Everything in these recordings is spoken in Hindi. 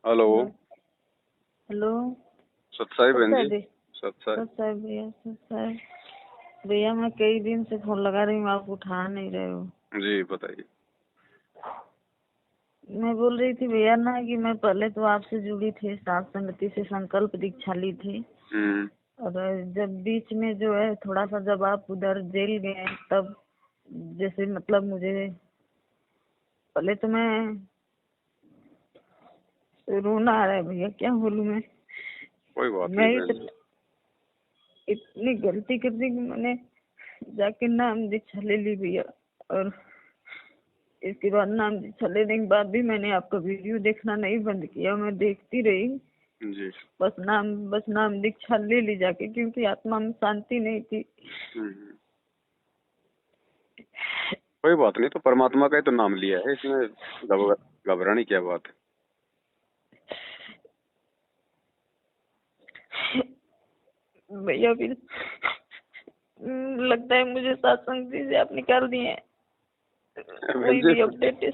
हेलो। हेलो। हेलो। सत्साई बहन जी। सत्साई सत्साई। सत्साई भैया, सत्साई भैया, मैं कई दिन से फोन लगा रही हूँ, आप उठा नहीं रहे हो। जी बताइए। मैं बोल रही थी भैया ना कि मैं पहले तो आपसे जुड़ी थी, साथ संगति से संकल्प दीक्षा ली थी। और जब बीच में जो है थोड़ा सा, जब आप उधर जेल गए तब जैसे मतलब मुझे पहले तो मैं रोना आ रहा है भैया, क्या बोलूं मैं। कोई बात मैं नहीं बहन जी। इतनी गलती कर दी कि मैंने जाके नाम दीक्षा ले ली भैया। और इसके बाद नाम दीक्षा लेने के बाद भी मैंने आपका वीडियो देखना नहीं बंद किया, मैं देखती रही। जी। बस नाम दीक्षा ले ली जाके, क्योंकि आत्मा में शांति नहीं थी। हम्म। कोई बात नहीं, तो परमात्मा का ही तो नाम लिया है, इसमें घबराने की क्या बात है। भैया फिर लगता है मुझे सत्संग से आप निकाल दिए हैं। बहन कोई जी, भी अपडेट है?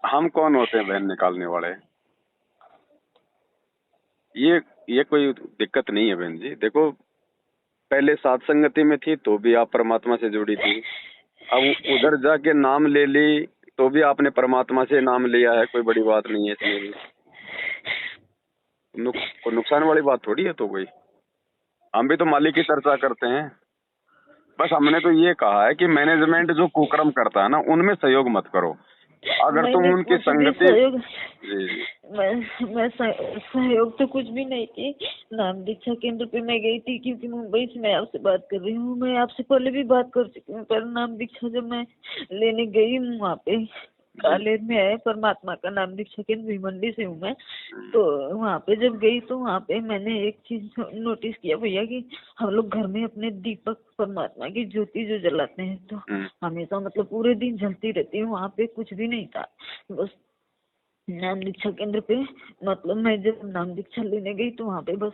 हम कौन होते हैं बहन निकालने वाले। ये कोई दिक्कत नहीं है बहन जी। देखो, पहले सात संगति में थी तो भी आप परमात्मा से जुड़ी थी। अब उधर जाके नाम ले ली तो भी आपने परमात्मा से नाम लिया है, कोई बड़ी बात नहीं है इसमें भी। कोई नुकसान वाली बात थोड़ी है। तो कोई, हम भी तो मालिक की चर्चा करते हैं। बस हमने तो ये कहा है कि मैनेजमेंट जो कुकर्म करता है ना, उनमें सहयोग मत करो। अगर तुम मैंने उनकी कुछ भी संगति। सहयोग जी जी। मैं सहयोग तो कुछ भी नहीं की। नाम दीक्षा केंद्र पे मैं गई थी, क्योंकि मुंबई से मैं आपसे बात कर रही हूँ। मैं आपसे पहले भी बात कर चुकी हूँ, पर नाम दीक्षा जब मैं लेने गई हूँ वहाँ पे जी। कालेर में है परमात्मा का नाम दीक्षा केंद्र, भिवंडी से हूँ मैं। हम्म। तो वहाँ पे जब गई तो वहाँ पे मैंने एक चीज नोटिस किया भैया, कि हम लोग घर में अपने दीपक परमात्मा की ज्योति जो जलाते हैं, तो हम्म। हमेशा मतलब पूरे दिन जलती रहती है। वहाँ पे कुछ भी नहीं था, बस नाम दीक्षा केंद्र पे मतलब मैं जब नाम दीक्षा लेने गई तो वहाँ पे बस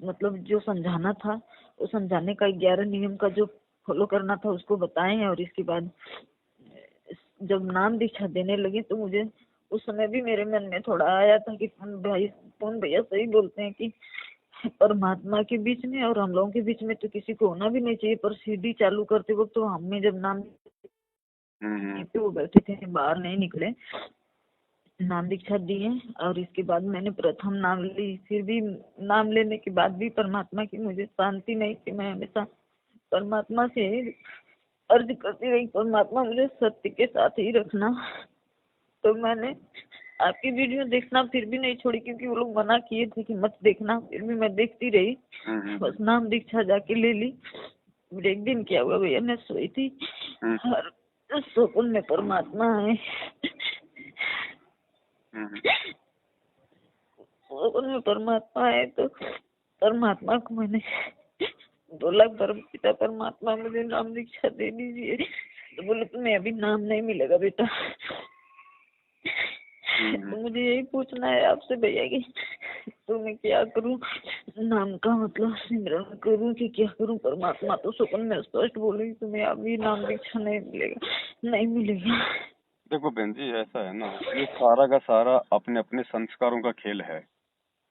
मतलब जो समझाना था, वो समझाने का 11 नियम का जो फॉलो करना था उसको बताएं। और इसके बाद जब नाम दीक्षा देने लगी तो मुझे उस समय भी मेरे मन में थोड़ा आया था कि कौन भैया सही बोलते हैं कि परमात्मा के बीच में और हम लोगों के बीच में तो किसी को होना भी नहीं चाहिए। पर सीढ़ी चालू करते वक्त तो हमें जब नाम पे वो बैठे थे, बाहर नहीं निकले, नाम दीक्षा दिए। और इसके बाद मैंने प्रथम नाम ली। फिर भी नाम लेने के बाद भी परमात्मा की मुझे शांति नहीं थी। मैं हमेशा परमात्मा से अर्ज करती रही, परमात्मा मुझे सत्य के साथ ही रखना। तो मैंने आपकी वीडियो देखना फिर भी नहीं छोड़ी, क्योंकि वो लोग मना किए थे कि मत देखना, फिर भी मैं देखती रही। बस नाम दीक्षा जाके ले ली। फिर एक दिन क्या हुआ भैया, मैं सोई थी और सपन में परमात्मा है। सपन में परमात्मा है, तो परमात्मा को मैंने बोला, परम पिता परमात्मा मुझे नाम दीक्षा दे दीजिए। तो बोले तुम्हें अभी नाम नहीं मिलेगा बेटा। तो मुझे यही पूछना है आपसे भैया कि तो मैं क्या करूं, नाम का मतलब सिमरन करूं कि क्या करूं। परमात्मा तो स्वप्न में स्पष्ट बोले तुम्हें अभी नाम दीक्षा नहीं मिलेगा, नहीं मिलेगा। देखो बहन जी, ऐसा है ना, ये सारा का सारा अपने अपने संस्कारों का खेल है।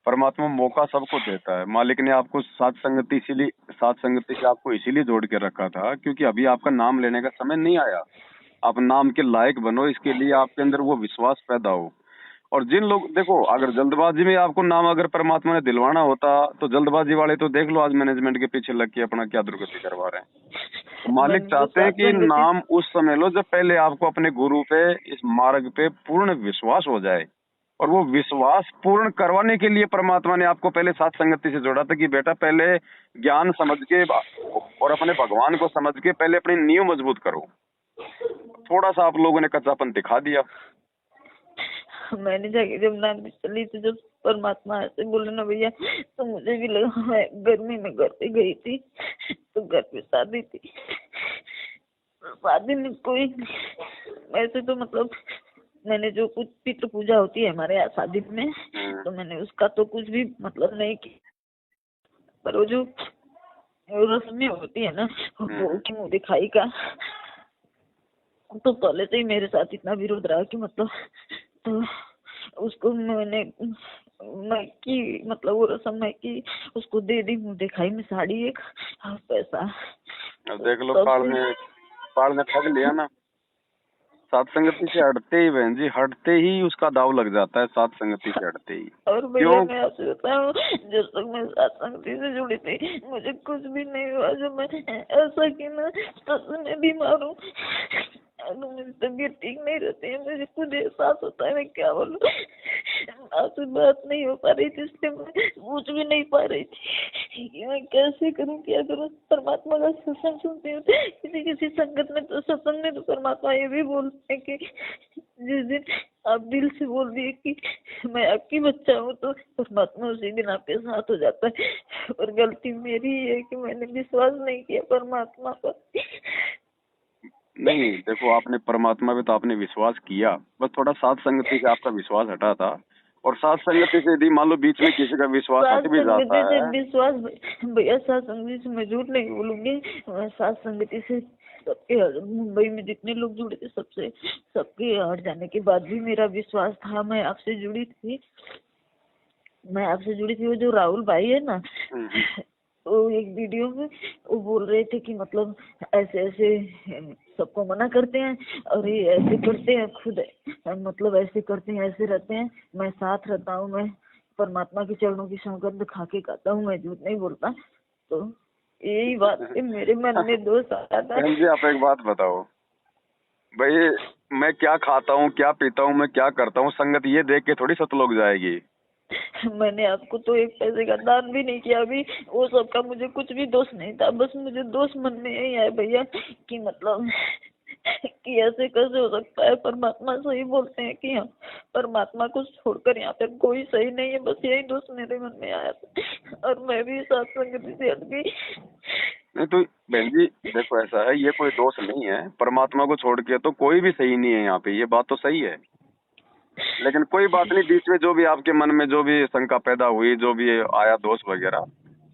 परमात्मा मौका सबको देता है। मालिक ने आपको सात संगति से आपको इसीलिए जोड़ के रखा था, क्योंकि अभी आपका नाम लेने का समय नहीं आया। आप नाम के लायक बनो, इसके लिए आपके अंदर वो विश्वास पैदा हो। और जिन लोग, देखो, अगर जल्दबाजी में आपको नाम अगर परमात्मा ने दिलवाना होता तो जल्दबाजी वाले तो देख लो आज मैनेजमेंट के पीछे लग के अपना क्या दुर्गति करवा रहे हैं। तो मालिक जो चाहते हैं सात कि संगति नाम उस समय लो जब पहले आपको अपने गुरु पे, इस मार्ग पे पूर्ण विश्वास हो जाए। और वो विश्वास पूर्ण करवाने के लिए परमात्मा ने आपको पहले सात संगति से जोड़ा था कि बेटा पहले ज्ञान समझ के और अपने भगवान को समझ के पहले अपनी नींव मजबूत करो। थोड़ा सा आप लोगों ने कच्चापन दिखा दिया। मैंने जाके जब नाम चली तो जब परमात्मा ऐसे बोले ना भैया, तो मुझे भी लगा मैं गर्मी में घर पे गई थी, तो घर पे शादी थी। शादी में कोई ऐसे तो मतलब मैंने जो कुछ पितृ पूजा होती है हमारे यहाँ शादी में, तो मैंने उसका तो कुछ भी मतलब नहीं किया। पर वो जो रस्में होती है ना, वो की मुँह दिखाई का, तो पहले से ही मेरे साथ इतना विरोध रहा कि मतलब, तो उसको मैंने मैं की मतलब वो रस्म मैं की उसको दे दी, मुँह दिखाई में साड़ी एक और पैसा। अब देख लो, तब से पाल ने ठग लिया ना। सात संगति से हटते ही बहन जी, हटते ही उसका दाव लग जाता है, सात संगति से हटते ही। और भैया क्यों? मैं आपसे बताऊं, जब तक मैं सत्संग से जुड़ी थी मुझे कुछ भी नहीं हुआ। जब मैं ऐसा कि ना सच में बीमार हूँ, अगर मेरी तबीयत ठीक नहीं रहती है, मुझे खुद एहसास होता है मैं क्या बोलूं। आपसे बात नहीं हो पा रही थी, इसलिए मैं पूछ भी नहीं पा रही थी कि मैं कैसे करूं, क्या करूं। परमात्मा का सत्संग सुनती हूँ, किसी किसी संगत में तो सत्संग में तो परमात्मा ये भी बोलते हैं कि जिस दिन आप दिल से बोल दिए कि मैं आपकी बच्चा हूँ, तो परमात्मा उसी दिन आपके साथ हो जाता है। और गलती मेरी ही है कि मैंने विश्वास नहीं किया परमात्मा पर। नहीं देखो, आपने परमात्मा पे तो आपने विश्वास किया, बस थोड़ा सात संगति से आपका विश्वास हटा था। और सात संगति से यदि मान लो बीच में किसी का विश्वास सात हट भी जाता संगति से है। विश्वास, भैया सात संगति से मैं झूठ नहीं बोलूंगी। मैं सात संगति से सबके मुंबई में जितने लोग जुड़े थे सबके हट जाने के बाद भी मेरा विश्वास था। मैं आपसे जुड़ी थी, वो जो राहुल भाई है ना, वो एक वीडियो में वो बोल रहे थे कि मतलब ऐसे ऐसे सबको मना करते हैं और ये ऐसे करते हैं, खुद मतलब ऐसे करते हैं, ऐसे रहते हैं। मैं साथ रहता हूँ, मैं परमात्मा के चरणों की सौगंध खा के खाता हूँ, मैं झूठ नहीं बोलता। तो यही बात है, मेरे मन में दोष आया था। बहन जी, आप एक बात बताओ भाई, मैं क्या खाता हूँ, क्या पीता हूँ, मैं क्या करता हूँ, संगत ये देख के थोड़ी सतलोक जाएगी। मैंने आपको तो एक पैसे का दान भी नहीं किया अभी। वो सब का मुझे कुछ भी दोष नहीं था, बस मुझे दोष मन में यही आया भैया कि मतलब कि ऐसे कैसे हो सकता है। परमात्मा सही बोलते हैं कि हाँ, परमात्मा को छोड़कर यहाँ पे कोई सही नहीं है। बस यही दोष मेरे मन में आया था और मैं भी सत्संग से हट गई। नहीं तो बहन जी देखो, ऐसा है, ये कोई दोष नहीं है, परमात्मा को छोड़ के तो कोई भी सही नहीं है यहाँ पे, ये बात तो सही है। लेकिन कोई बात नहीं, बीच में जो भी आपके मन में जो भी शंका पैदा हुई, जो भी आया दोष वगैरह,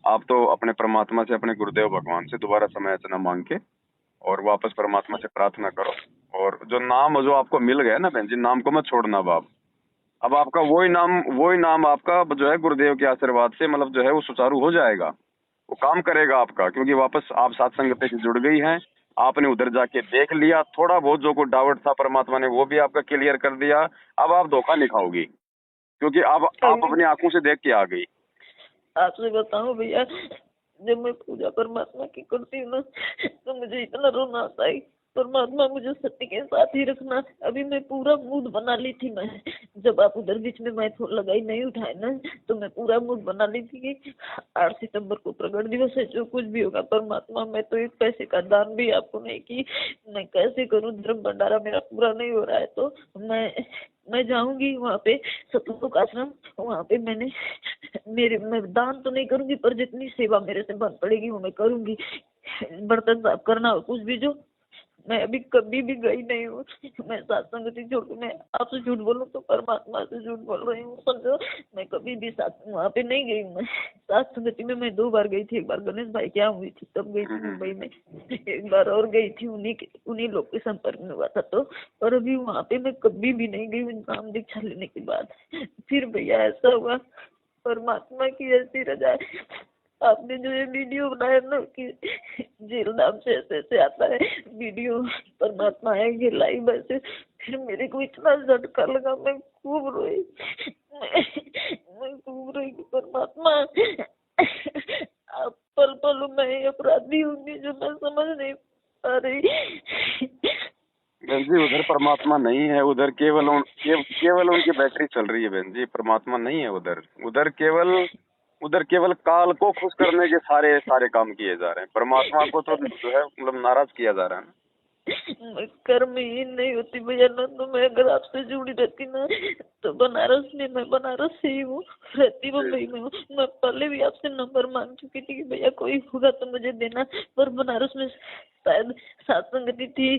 आप तो अपने परमात्मा से, अपने गुरुदेव भगवान से दोबारा समय याचना मांग के और वापस परमात्मा से प्रार्थना करो। और जो नाम जो आपको मिल गया ना बहन जी, नाम को मत छोड़ना बाप। अब आपका वही नाम आपका जो है गुरुदेव के आशीर्वाद से मतलब जो है वो सुचारू हो जाएगा, वो काम करेगा आपका, क्योंकि वापस आप सत्संग से जुड़ गई हैं। आपने उधर जाके देख लिया, थोड़ा बहुत जो कोई डाउट था परमात्मा ने वो भी आपका क्लियर कर दिया। अब आप धोखा नहीं खाओगी, क्योंकि अब आप अभी अपनी आंखों से देख के आ गई। आपसे बताऊं भैया, जब मैं पूजा परमात्मा की करती हूँ ना, तो मुझे इतना रोना आता है। परमात्मा मुझे सत्य के साथ ही रखना। अभी मैं पूरा मूड बना ली थी। मैं जब आप उधर बीच में मैं लगाई नहीं उठाए ना, तो मैं पूरा मूड बना ली थी कि 8 सितंबर को प्रगट दिवस है, जो कुछ भी होगा परमात्मा, मैं तो एक पैसे का दान भी आपको नहीं की। मैं कैसे करूँ, धर्म भंडारा मेरा पूरा नहीं हो रहा है, तो मैं जाऊंगी वहाँ पे सतलोक आश्रम। वहाँ पे मैं दान तो नहीं करूंगी, पर जितनी सेवा मेरे से बन पड़ेगी वो मैं करूंगी। बर्तन साफ करना हो, कुछ भी, जो मैं अभी कभी भी गई नहीं हूँ। मैं सत्संगति छोड़ के, मैं आपसे झूठ बोलूँ तो परमात्मा से झूठ बोल रही हूँ, समझो। मैं कभी भी वहाँ पे नहीं गई हूँ। मैं सत्संगति में मैं 2 बार गई थी। एक बार गणेश भाई क्या हुई थी तब गई थी मुंबई में, एक बार और गई थी उन्हीं लोग के संपर्क में हुआ था तो। और अभी वहाँ पे मैं कभी भी नहीं गई नाम दीक्षा लेने के बाद। फिर भैया ऐसा हुआ, परमात्मा की ऐसी रजा है। आपने जो ये वीडियो बनाया ना कि जेल नाम से ऐसे ऐसे आता है वीडियो, परमात्मा आएंगे लाइव ऐसे, फिर मेरे को इतना झटका लगा, मैं खूब रोई। मैं खूब रोई कि परमात्मा, आप पल पल मैं अपराधी होंगी जो मैं समझ नहीं पा रही। बहन जी उधर परमात्मा नहीं है, उधर केवल उनकी बैटरी चल रही है बहन जी, परमात्मा नहीं है उधर। उधर केवल काल को खुश करने के सारे सारे काम किए जा रहे हैं, परमात्मा को तो जो है मतलब नाराज किया जा रहा है ना। मैं कर्महीन नहीं होती भैया ना, तो मैं अगर आपसे जुड़ी रहती ना, तो बनारस में, मैं बनारस से ही हूँ, रहती मुंबई में हूँ। मैं पहले भी आपसे नंबर मांग चुकी थी कि भैया कोई होगा तो मुझे देना, पर बनारस में शायद सत्संगति थी,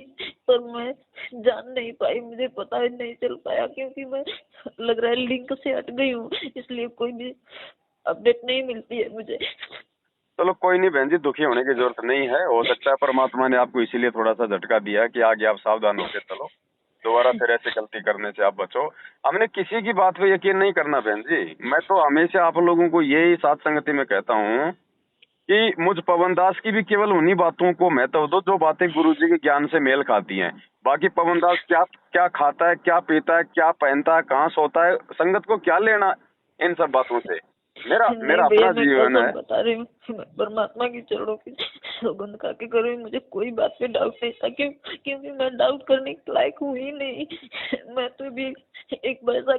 पर मैं जान नहीं पाई, मुझे पता ही नहीं चल पाया, क्योंकि मैं लग रहा है लिंक से हट गई हूँ, इसलिए कोई भी अपडेट नहीं मिलती है मुझे। चलो कोई नहीं बहन जी, दुखी होने की जरूरत नहीं है। हो सकता है परमात्मा ने आपको इसीलिए थोड़ा सा झटका दिया कि आगे आप सावधान होकर चलो। दोबारा फिर ऐसी गलती करने से आप बचो। हमने किसी की बात पे यकीन नहीं करना बहन जी। मैं तो हमेशा आप लोगों को यही साथ संगति में कहता हूँ कि मुझ पवन दास की भी केवल उन्हीं बातों को महत्व दो जो बातें गुरुजी के ज्ञान से मेल खाती हैं। बाकी पवन दास क्या क्या खाता है, क्या पीता है, क्या पहनता है, कहाँ सोता है, संगत को क्या लेना इन सब बातों से। मेरा नहीं मेरा भैया, अपना मैं जीवन है। कसम बता रही हूँ, मैं परमात्मा की चरणों की सौगंध खा के करूँ, मुझे कोई बात पे डाउट नहीं था, क्योंकि मैं डाउट करने के लायक हुई ही नहीं। मैं तो भी एक पैसा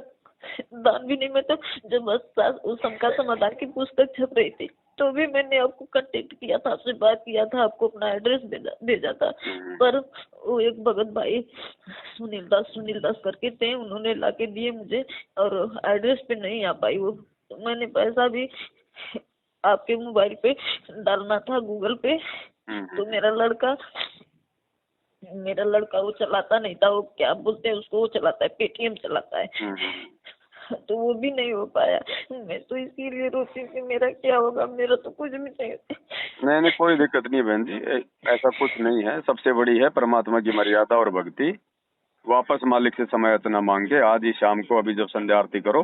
दान भी नहीं। मैं तो जब उस शंका समाधान की पुस्तक छप रही थी तो भी मैंने आपको कांटेक्ट किया था, आपसे बात किया था, आपको अपना एड्रेस भेजा था। पर वो एक भगत भाई सुनील दास करके थे, उन्होंने लाके दिए मुझे और एड्रेस पे नहीं आ पाई वो। तो मैंने पैसा भी आपके मोबाइल पे डालना था, गूगल पे। तो मेरा लड़का वो चलाता नहीं था, वो क्या बोलते हैं उसको, वो चलाता है, पेटीएम चलाता है। तो वो भी नहीं हो पाया। मैं तो इसीलिए रोती हूँ कि मेरा क्या होगा, मेरा तो कुछ भी नहीं। नहीं, कोई दिक्कत नहीं बहन जी, ऐसा कुछ नहीं है। सबसे बड़ी है परमात्मा की मर्यादा और भक्ति। वापस मालिक से समय इतना मांग के आज ही शाम को, अभी जब संध्या आरती करो,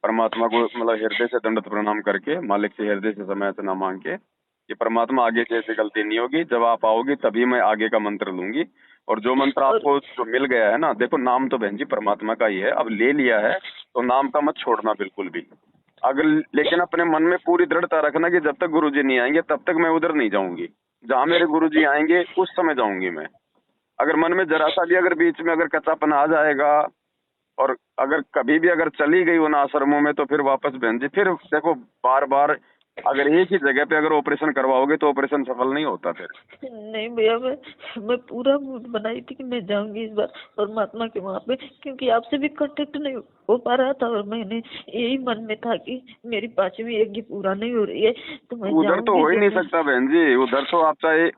परमात्मा को मतलब हृदय से दंडवत प्रणाम करके मालिक से हृदय से समय इतना मांग के कि परमात्मा आगे से ऐसी गलती नहीं होगी, जब आप आओगी तभी मैं आगे का मंत्र लूंगी। और जो मंत्र आपको जो मिल गया है ना, देखो नाम तो बहन जी परमात्मा का ही है, अब ले लिया है तो नाम का मत छोड़ना बिल्कुल भी। अगर लेकिन अपने मन में पूरी दृढ़ता रखना कि जब तक गुरुजी नहीं आएंगे तब तक मैं उधर नहीं जाऊंगी, जहाँ मेरे गुरुजी आएंगे उस समय जाऊंगी मैं। अगर मन में जरा सा भी अगर बीच में अगर कच्चापन आ जाएगा और अगर कभी भी अगर चली गई उन आश्रमों में तो फिर वापस बहन जी, फिर देखो बार बार अगर एक ही जगह पे अगर ऑपरेशन करवाओगे तो ऑपरेशन सफल नहीं होता फिर। नहीं भैया, मैं पूरा मूड बनाई थी कि मैं जाऊंगी इस बार परमात्मा के वहाँ पे, क्योंकि आपसे भी कांटेक्ट नहीं हो पा रहा था और मैंने यही मन में था कि मेरी 5वीं यज्ञ पूरा नहीं हो रही है तो मैं उधर तो हो ही नहीं सकता बहन जी, उधर तो आप चाहे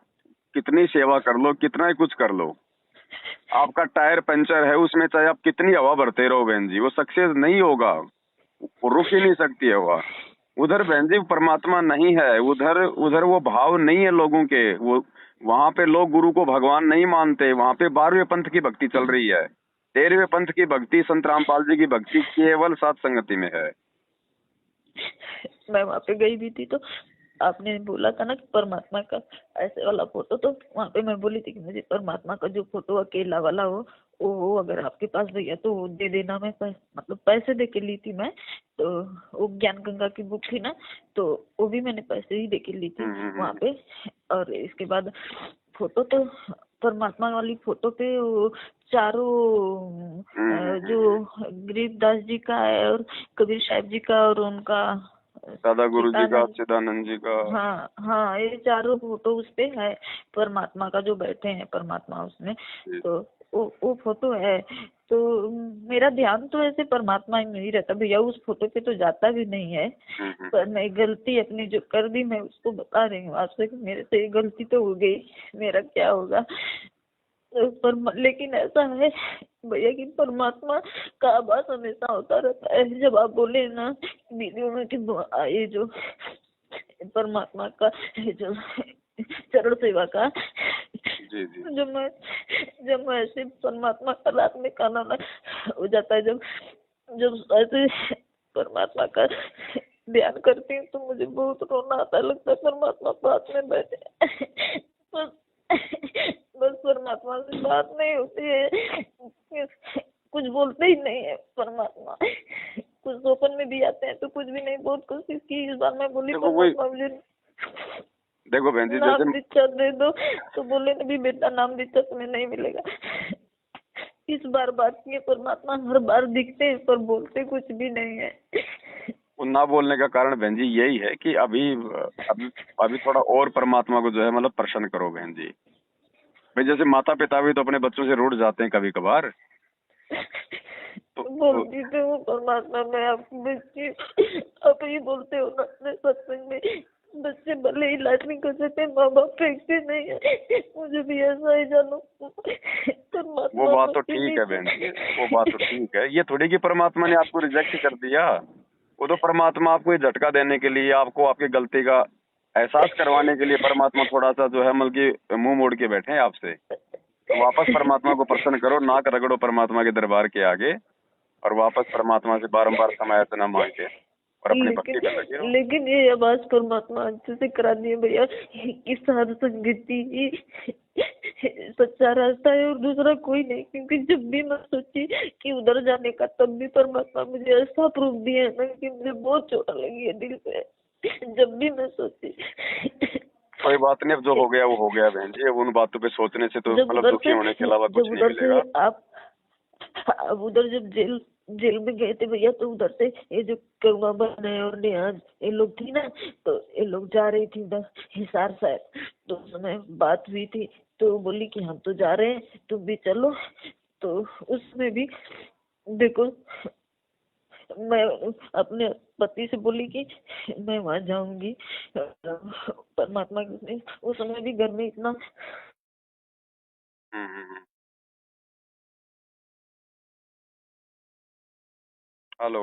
कितनी सेवा कर लो, कितना ही कुछ कर लो, आपका टायर पंचर है उसमें चाहे आप कितनी हवा भरते रहो बहन जी, वो सक्सेस नहीं होगा, वो रुक ही नहीं सकती हवा। उधर बहन जी परमात्मा नहीं है, उधर वो भाव नहीं है लोगों के। वो वहाँ पे लोग गुरु को भगवान नहीं मानते, वहाँ पे 12वें पंथ की भक्ति चल रही है। 13वें पंथ की भक्ति, संत रामपाल जी की भक्ति केवल सात संगति में है। मैं वहाँ पे गई भी थी तो आपने बोला था ना कि परमात्मा का ऐसे वाला फोटो, तो वहाँ पे मैं बोली थी कि मुझे परमात्मा का जो फोटो अकेला वाला हो वो अगर आपके पास भैया तो वो दे देना। मैं मतलब पैसे दे के ली थी मैं, तो वो ज्ञान गंगा की बुक थी ना, तो वो भी मैंने पैसे ही दे के ली थी वहाँ पे। और इसके बाद फोटो तो परमात्मा वाली फोटो पे वो चारों जो गरीबदास जी का है और कबीर साहब जी का और उनका दादा गुरु जी का, चिदानंद जी का, हाँ ये चारों फोटो उस पे है, परमात्मा का जो बैठे हैं परमात्मा उसमें। तो वो फोटो है, तो मेरा ध्यान तो ऐसे परमात्मा ही नहीं रहता भैया, उस फोटो पे तो जाता भी नहीं है। पर मैं गलती अपनी जो कर दी मैं उसको बता रही हूँ आपसे कि मेरे से गलती तो हो गई, मेरा क्या होगा। पर लेकिन ऐसा है भैया कि परमात्मा का आभास हमेशा होता रहता है। जब आप बोले ना वीडियो में कि ये जो परमात्मा का जो चरण सेवा का, जब मैं ऐसे परमात्मा का रात में खाना हो जाता है, जब ऐसे परमात्मा का ध्यान करती हूँ तो मुझे बहुत रोना आता लगता है। परमात्मा पास में बैठे बस परमात्मा से बात नहीं होती है, कुछ बोलते ही नहीं है परमात्मा। कुछ स्वप्न में भी आते हैं तो कुछ भी नहीं, बहुत कोशिश की इस बार मैं बोली परमात्मा मुझे देखो बहन जी नाम दीक्षा दे दो, तो बोले भी बेटा नाम दीक्षा तुम्हें नहीं मिलेगा। इस बार बात की परमात्मा हर बार दिखते हैं पर बोलते कुछ भी नहीं है। ना बोलने का कारण बहन जी यही है कि अभी थोड़ा और परमात्मा को जो है मतलब प्रसन्न करो बहन जी। भाई जैसे माता पिता भी तो अपने बच्चों से रूठ जाते हैं कभी कभार, तो बोलती थे वो परमात्मा में आपको बच्ची आप ही बोलते हो ना अपने सत्संग में, बच्चे भले ही लैट्रिन कर सकते हैं माँ बाप फेंकते नहीं है, मुझे भी ऐसा ही जानो। वो बात तो ठीक है बहन जी, वो बात तो ठीक है। ये थोड़ी कि परमात्मा ने आपको रिजेक्ट कर दिया, वो तो परमात्मा आपको ये झटका देने के लिए, आपको आपकी गलती का एहसास करवाने के लिए परमात्मा थोड़ा सा जो है मतलब कि मुंह मोड़ के बैठे हैं आपसे। तो वापस परमात्मा को प्रसन्न करो, नाक रगड़ो परमात्मा के दरबार के आगे और वापस परमात्मा से बारंबार समायाचना मांग के और अपनी भक्ति कर लगे रहो। लेकिन ये आवाज परमात्मा अच्छे से करा दिए भैया कि साधु संगति ही सच्चा रास्ता है और दूसरा कोई नहीं। क्योंकि जब भी मैं सोची कि उधर जाने का, तब भी परमात्मा मुझे ऐसा प्रूफ दिया है ना कि मुझे बहुत चोट लगी है दिल पे। जब भी मैं सोची। कोई बात नहीं, अब जो हो गया वो हो गया बहन जी। अब उन बातों पे सोचने से तो मतलब दुखी होने के अलावा कुछ नहीं मिलेगा। आप उधर जब जेल में गए थे भैया, तो उधर से ये जो करुणा बहन है और निहाज ये लोग थी ना, तो ये लोग जा रही थी उधर हिसार साइड। तो उस समय बात हुई थी, तो बोली कि हम तो जा रहे हैं, तुम भी चलो। तो उसमें भी देखो, मैं अपने पति से बोली कि मैं वहां जाऊंगी। परमात्मा के उस समय भी घर में इतना। हेलो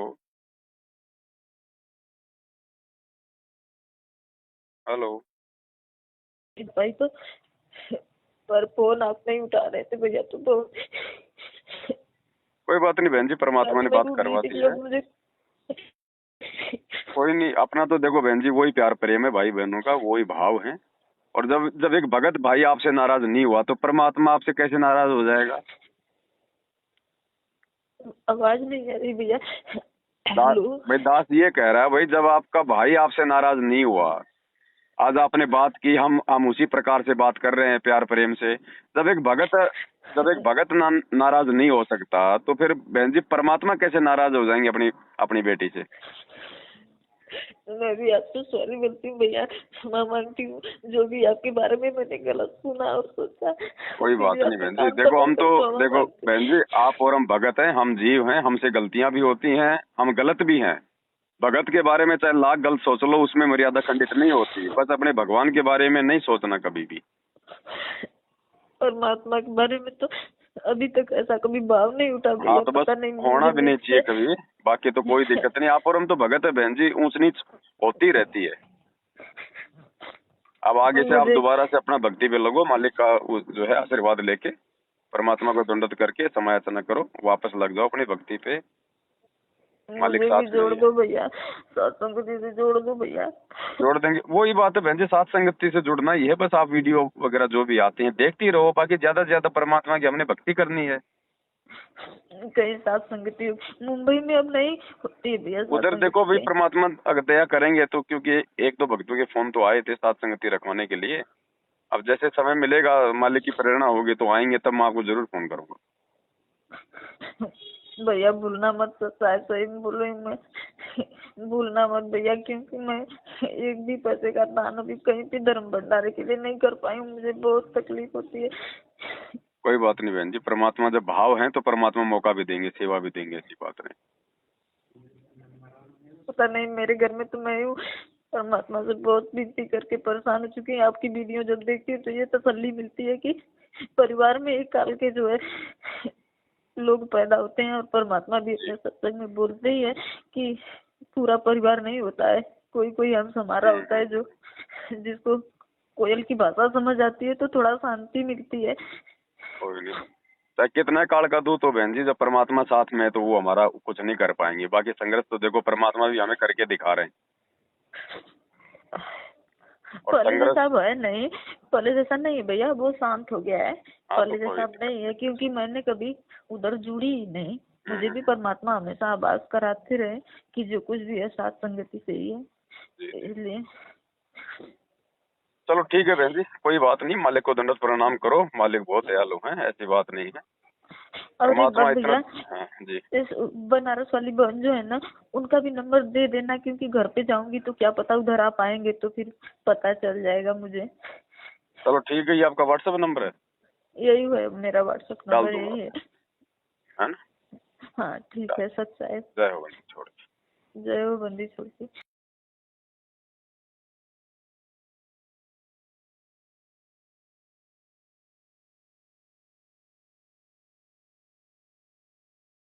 हेलो भाई तो पर फोन आप नहीं उठा रहे थे भैया। तो कोई बात नहीं बहन जी, परमात्मा ने बात करवा दी है। मुझे कोई नहीं, अपना तो देखो बहन जी वही प्यार प्रेम है भाई बहनों का, वही भाव है। और जब जब एक भगत भाई आपसे नाराज नहीं हुआ तो परमात्मा आपसे कैसे नाराज हो जाएगा? आवाज नहीं आ रही भैया। भाई दास ये कह रहा है भाई, जब आपका भाई आपसे नाराज नहीं हुआ, आज आपने बात की, हम उसी प्रकार से बात कर रहे हैं प्यार प्रेम से। जब एक भगत नाराज नहीं हो सकता तो फिर बहन जी परमात्मा कैसे नाराज हो जाएंगे अपनी बेटी से? मैं भी आपसे सॉरी बोलती हूँ भैया, क्षमा मांगती हूँ जो भी आपके बारे में मैंने गलत सुना और सोचा। कोई बात नहीं बहन जी, देखो हम तो देखो बहन जी, आप और हम भगत हैं, हम जीव हैं, हमसे गलतियां भी होती हैं, हम गलत भी हैं। भगत के बारे में चाहे लाख गलत सोच लो, उसमें मर्यादा खंडित नहीं होती। बस अपने भगवान के बारे में नहीं सोचना कभी भी। परमात्मा के बारे में तो अभी तक ऐसा कभी भाव नहीं उठा भैया। हाँ तो बस नहीं होना भी नहीं चाहिए कभी। बाकी तो कोई दिक्कत नहीं, आप और हम तो भगत है बहन जी, ऊंच नीच होती रहती है। अब आगे से आप दोबारा से अपना भक्ति पे लगो, मालिक का जो है आशीर्वाद लेके परमात्मा को दंडवत करके समायाचना करो, वापस लग जाओ अपनी भक्ति पे। मालिक साथ में जोड़ दो भैया, सत्संगति से जोड़ दो भैया। जोड़ देंगे, वही बात है बहन जी, साथ संगति से जुड़ना ही है। बस आप वीडियो वगैरह जो भी आती हैं देखती रहो, बाकी ज्यादा से ज्यादा परमात्मा की हमने भक्ति करनी है। कहीं साथ संगति मुंबई में अब नहीं होती भैया। उधर देखो भाई, परमात्मा अगर दया करेंगे तो, क्योंकि एक दो भक्तों के फोन तो आए थे साथ संगति रखवाने के लिए। अब जैसे समय मिलेगा, मालिक की प्रेरणा होगी तो आएंगे, तब मैं आपको जरूर फोन करूंगा। भैया भूलना मत, सही में बोल रही हूँ मैं। भूलना मत भैया, क्योंकि मैं एक भी पैसे का दान अभी कहीं भी धर्म भंडारे के लिए नहीं कर पाई हूँ। मुझे बहुत तकलीफ होती है। कोई बात नहीं बहन जी, परमात्मा जब भाव है तो परमात्मा मौका भी देंगे, सेवा भी देंगे, ऐसी बात नहीं। पता नहीं, मेरे घर में तो मैं हूँ, परमात्मा से बहुत विनती करके परेशान हो चुकी है। आपकी वीडियो जब देखती हूँ तो ये तसल्ली मिलती है कि परिवार में एक काल के जो है लोग पैदा होते हैं। और परमात्मा भी अपने सत्संग में बोलते ही है कि पूरा परिवार नहीं होता है, कोई कोई अंश हमारा होता है जो जिसको कोयल की भाषा समझ आती है तो थोड़ा शांति मिलती है। कोई नहीं, चाहे कितना काल का दूत हो बहन जी, जब परमात्मा साथ में है तो वो हमारा कुछ नहीं कर पाएंगे। बाकी संघर्ष तो देखो परमात्मा भी हमें करके दिखा रहे हैं। पहले जैसा अब है नहीं, पहले जैसा नहीं भैया, वो शांत हो गया है। पहले जैसा अब नहीं है, क्योंकि मैंने कभी उधर जुड़ी ही नहीं। मुझे भी परमात्मा हमेशा आवाज कराते रहे कि जो कुछ भी है साथ संगति से ही है, इसलिए। चलो ठीक है बहन जी, कोई बात नहीं, मालिक को दंडवत प्रणाम करो, मालिक बहुत दयालु हैं, ऐसी बात नहीं है। और एक बात भैया, जी, इस बनारस वाली बहन जो है ना, उनका भी नंबर दे देना, क्योंकि घर पे जाऊंगी तो क्या पता उधर आप आएंगे तो फिर पता चल जाएगा मुझे। चलो ठीक है, ये आपका व्हाट्सएप नंबर है? यही है मेरा व्हाट्सएप नंबर, यही है ना? हाँ ठीक है, सच्चा है। जय हो बंदी छोड़ के। जय हो बंदी छोड़ के।